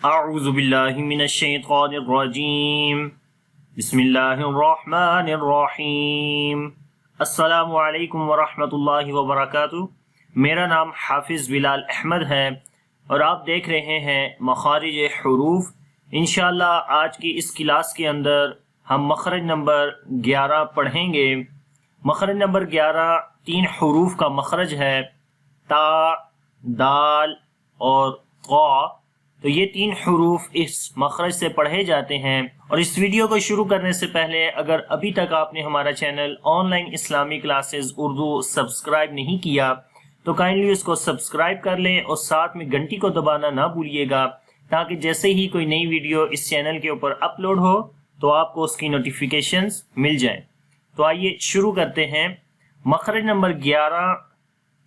اعوذ باللہ من الشیطان الرجیم بسم اللہ الرحمن الرحیم السلام علیکم ورحمۃ اللہ وبرکاتہ۔ میرا نام حافظ بلال احمد ہے اور آپ دیکھ رہے ہیں مخارج حروف۔ انشاءاللہ آج کی اس کلاس کے اندر ہم مخرج نمبر 11 پڑھیں گے۔ مخرج نمبر 11 3 حروف کا مخرج ہے، تا، دال اور قا۔ تو یہ 3 حروف اس مخرج سے پڑھے جاتے ہیں۔ اور اس ویڈیو کو شروع کرنے سے پہلے اگر ابھی تک آپ نے ہمارا چینل آن لائن اسلامی کلاسز اردو سبسکرائب نہیں کیا تو کائنڈلی اس کو سبسکرائب کر لیں اور ساتھ میں گھنٹی کو دبانا نہ بھولیے گا، تاکہ جیسے ہی کوئی نئی ویڈیو اس چینل کے اوپر اپلوڈ ہو تو آپ کو اس کی نوٹیفیکیشنز مل جائیں۔ تو آئیے شروع کرتے ہیں۔ مخرج نمبر 11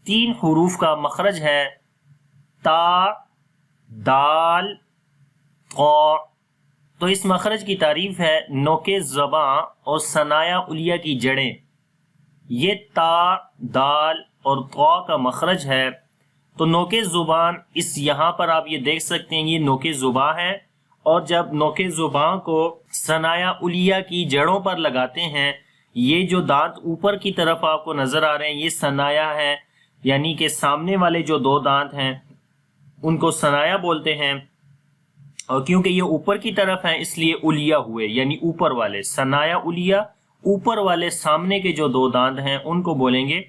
3 حروف کا مخرج ہے، تا، دال، قا۔ تو اس مخرج کی تعریف ہے نوک زباں اور ثنایا علیہ کی جڑیں۔ یہ تا، دال اور قا کا مخرج ہے۔ تو نوک زبان اس یہاں پر آپ یہ دیکھ سکتے ہیں، یہ نوک زباں ہے، اور جب نوک زباں کو ثنایا علیہ کی جڑوں پر لگاتے ہیں، یہ جو دانت اوپر کی طرف آپ کو نظر آ رہے ہیں یہ ثنایا ہے، یعنی کہ سامنے والے جو 2 دانت ہیں ان کو ثنایا بولتے ہیں، اور کیونکہ یہ اوپر کی طرف ہیں اس لیے علیہ ہوئے، یعنی اوپر والے ثنایا علیہ۔ اوپر والے سامنے کے جو 2 دانت ہیں ان کو بولیں گے۔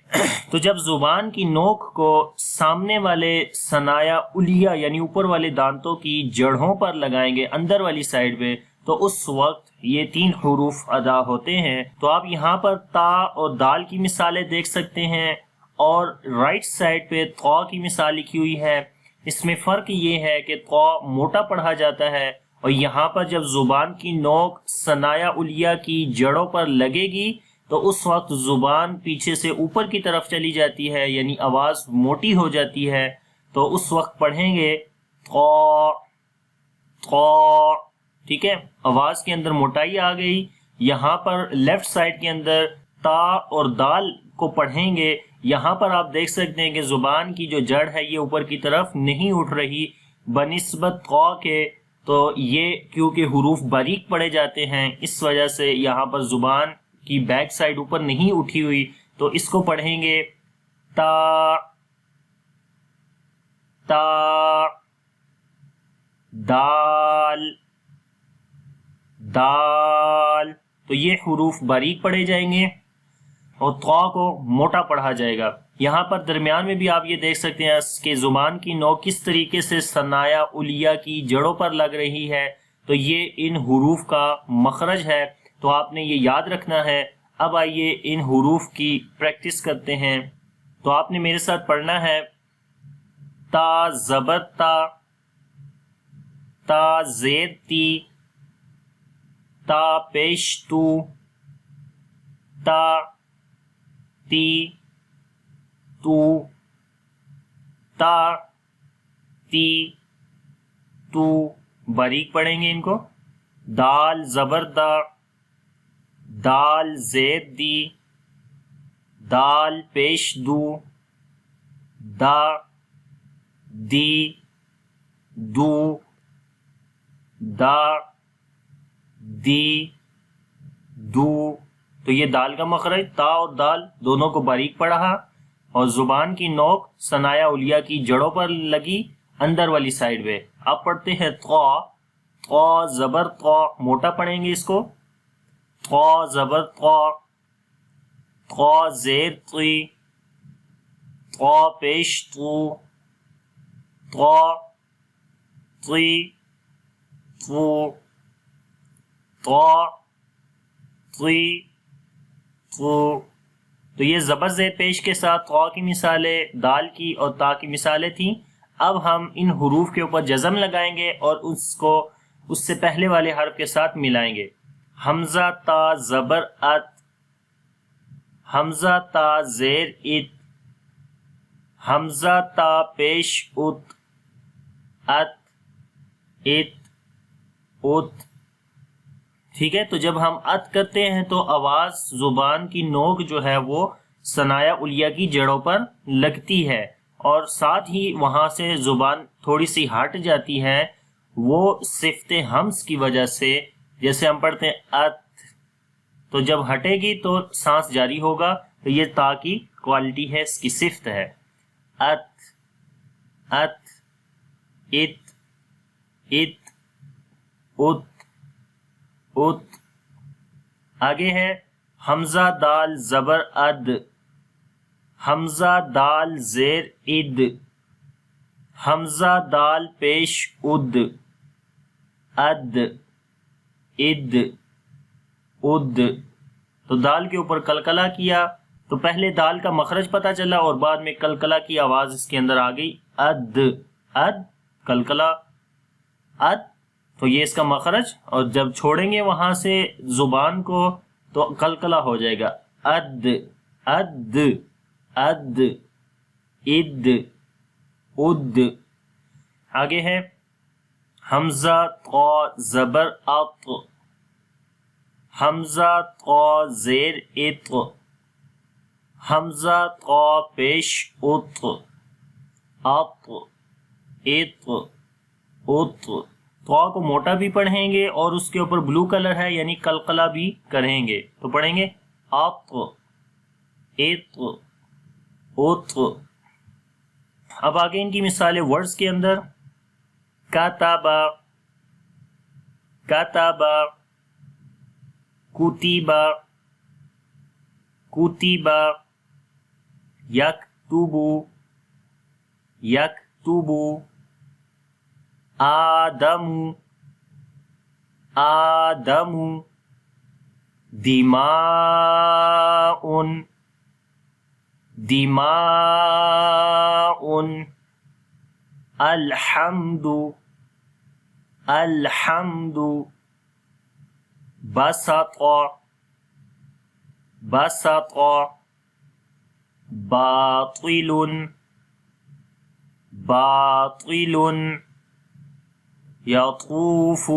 تو جب زبان کی نوک کو سامنے والے ثنایا علیہ یعنی اوپر والے دانتوں کی جڑوں پر لگائیں گے اندر والی سائڈ پہ، تو اس وقت یہ 3 حروف ادا ہوتے ہیں۔ تو آپ یہاں پر تا اور دال کی مثالیں دیکھ سکتے ہیں، اور رائٹ سائڈ پہ قا کی مثال لکھی ہوئی ہے۔ اس میں فرق یہ ہے کہ قا موٹا پڑھا جاتا ہے، اور یہاں پر جب زبان کی نوک ثنایا علیہ کی جڑوں پر لگے گی تو اس وقت زبان پیچھے سے اوپر کی طرف چلی جاتی ہے، یعنی آواز موٹی ہو جاتی ہے۔ تو اس وقت پڑھیں گے قا، قا، ٹھیک ہے، آواز کے اندر موٹائی آ گئی۔ یہاں پر لیفٹ سائڈ کے اندر تا اور دال کو پڑھیں گے۔ یہاں پر آپ دیکھ سکتے ہیں کہ زبان کی جو جڑ ہے یہ اوپر کی طرف نہیں اٹھ رہی بنسبت قا کے، تو یہ کیونکہ حروف باریک پڑے جاتے ہیں اس وجہ سے یہاں پر زبان کی بیک سائڈ اوپر نہیں اٹھی ہوئی۔ تو اس کو پڑھیں گے تا، تا، دال، دال۔ تو یہ حروف باریک پڑھے جائیں گے اور قا کو موٹا پڑھا جائے گا۔ یہاں پر درمیان میں بھی آپ یہ دیکھ سکتے ہیں کہ زبان کی نوک کس طریقے سے ثنایا علیہ کی جڑوں پر لگ رہی ہے، تو یہ ان حروف کا مخرج ہے۔ تو آپ نے یہ یاد رکھنا ہے۔ اب آئیے ان حروف کی پریکٹس کرتے ہیں۔ تو آپ نے میرے ساتھ پڑھنا ہے، تا زبر تا، تا زیر تی، تا پیش تو، تا تی، تو، تا، تی، تو۔ باریک پڑھیں گے ان کو۔ دال زبر دا، دال زیر دی، دال پیش دو، دا، دی، دو، دا، دی، دو۔ تو یہ دال کا مخرج، تا اور دال دونوں کو باریک پڑھا، اور زبان کی نوک ثنایا علیہ کی جڑوں پر لگی اندر والی سائڈ پہ۔ اب پڑھتے ہیں قا، قا زبر قا، موٹا پڑھیں گے اس کو، قا زبر قا، قا زیر قی، قا پیش تو، قا، قی، تو، قا، قی، تو یہ زبر زیر پیش کے ساتھ قا کی مثالیں، دال کی اور تا کی مثالیں تھیں۔ اب ہم ان حروف کے اوپر جزم لگائیں گے اور اس کو اس سے پہلے والے حرف کے ساتھ ملائیں گے۔ حمزہ تا زبر ات، حمزہ تا زیر ات، حمزہ تا پیش ات، ات، ات، ات۔ ٹھیک ہے، تو جب ہم ات کرتے ہیں تو آواز زبان کی نوک جو ہے وہ ثنایا علیہ کی جڑوں پر لگتی ہے، اور ساتھ ہی وہاں سے زبان تھوڑی سی ہٹ جاتی ہے وہ صفت ہمز کی وجہ سے، جیسے ہم پڑھتے ہیں ات، تو جب ہٹے گی تو سانس جاری ہوگا، تو یہ تا کی کوالٹی ہے، اس کی صفت ہے. ات ات، ات ات، ات ات. آگے ہے حمزہ دال زبر اد، حمزہ دال زیر اد، حمزہ دال پیش اد، اد اد اد. تو دال کے اوپر کلکلا کیا تو پہلے دال کا مخرج پتہ چلا اور بعد میں کلکلا کی آواز اس کے اندر آ گئی، اد اد، کلکلا اد. تو یہ اس کا مخرج، اور جب چھوڑیں گے وہاں سے زبان کو تو کلکلا ہو جائے گا، اد اد اد، اد اد. آگے ہے حمزہ طا زبر اط، حمزہ طا زیر اط، حمزہ طا پیش اط، اط اط اط. طا کو موٹا بھی پڑھیں گے اور اس کے اوپر بلو کلر ہے یعنی قلقلہ بھی کریں گے، تو پڑھیں گے اط اط اط. اب آگے ان کی مثالیں ورڈز کے اندر، کتابا کتابا، کتیبا کتیبا، یکتبو یکتبو، آدم آدم، دماء دماء، الحمد الحمد، بسط بسط، باطل باطل، یطوف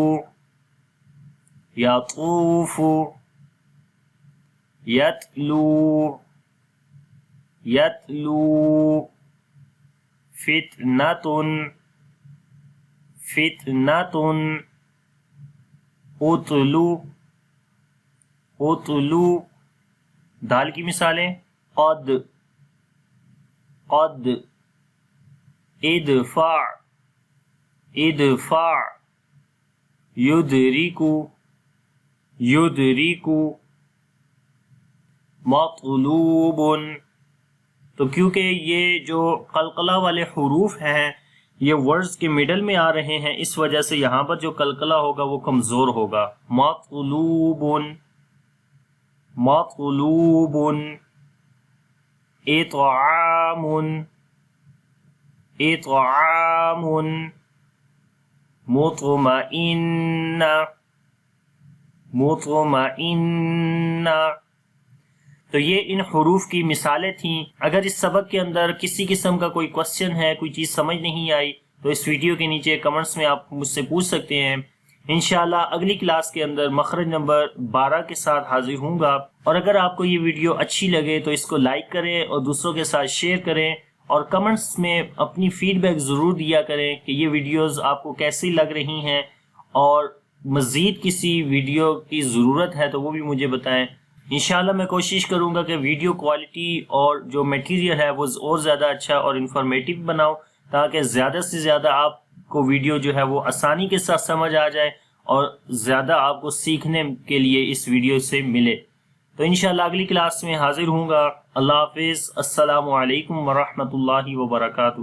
یطوف، یتلو یتلو، فتنۃ فتنۃ، اتلو اتلو. دال کی مثالیں، قد قد، ادفع ادفع، یدرکو یدرکو، مطلوب. تو کیونکہ یہ جو قلقلہ والے حروف ہیں یہ ورڈز کے مڈل میں آ رہے ہیں، اس وجہ سے یہاں پر جو قلقلہ ہوگا وہ کمزور ہوگا. مطلوب مطلوب، اطعام اطعام، مطمئن مطمئن. تو یہ ان حروف کی مثالیں تھیں. اگر اس سبق کے اندر کسی قسم کا کوئی کوشچن ہے، کوئی چیز سمجھ نہیں آئی، تو اس ویڈیو کے نیچے کمنٹس میں آپ مجھ سے پوچھ سکتے ہیں. انشاءاللہ اگلی کلاس کے اندر مخرج نمبر 12 کے ساتھ حاضر ہوں گا. اور اگر آپ کو یہ ویڈیو اچھی لگے تو اس کو لائک کریں اور دوسروں کے ساتھ شیئر کریں، اور کمنٹس میں اپنی فیڈ بیک ضرور دیا کریں کہ یہ ویڈیوز آپ کو کیسی لگ رہی ہیں، اور مزید کسی ویڈیو کی ضرورت ہے تو وہ بھی مجھے بتائیں. انشاءاللہ میں کوشش کروں گا کہ ویڈیو کوالٹی اور جو میٹیریل ہے وہ اور زیادہ اچھا اور انفارمیٹیو بناؤں، تاکہ زیادہ سے زیادہ آپ کو ویڈیو جو ہے وہ آسانی کے ساتھ سمجھ آ جائے اور زیادہ آپ کو سیکھنے کے لیے اس ویڈیو سے ملے. تو انشاءاللہ اگلی کلاس میں حاضر ہوں گا. اللہ حافظ. السلام علیکم ورحمۃ اللہ وبرکاتہ.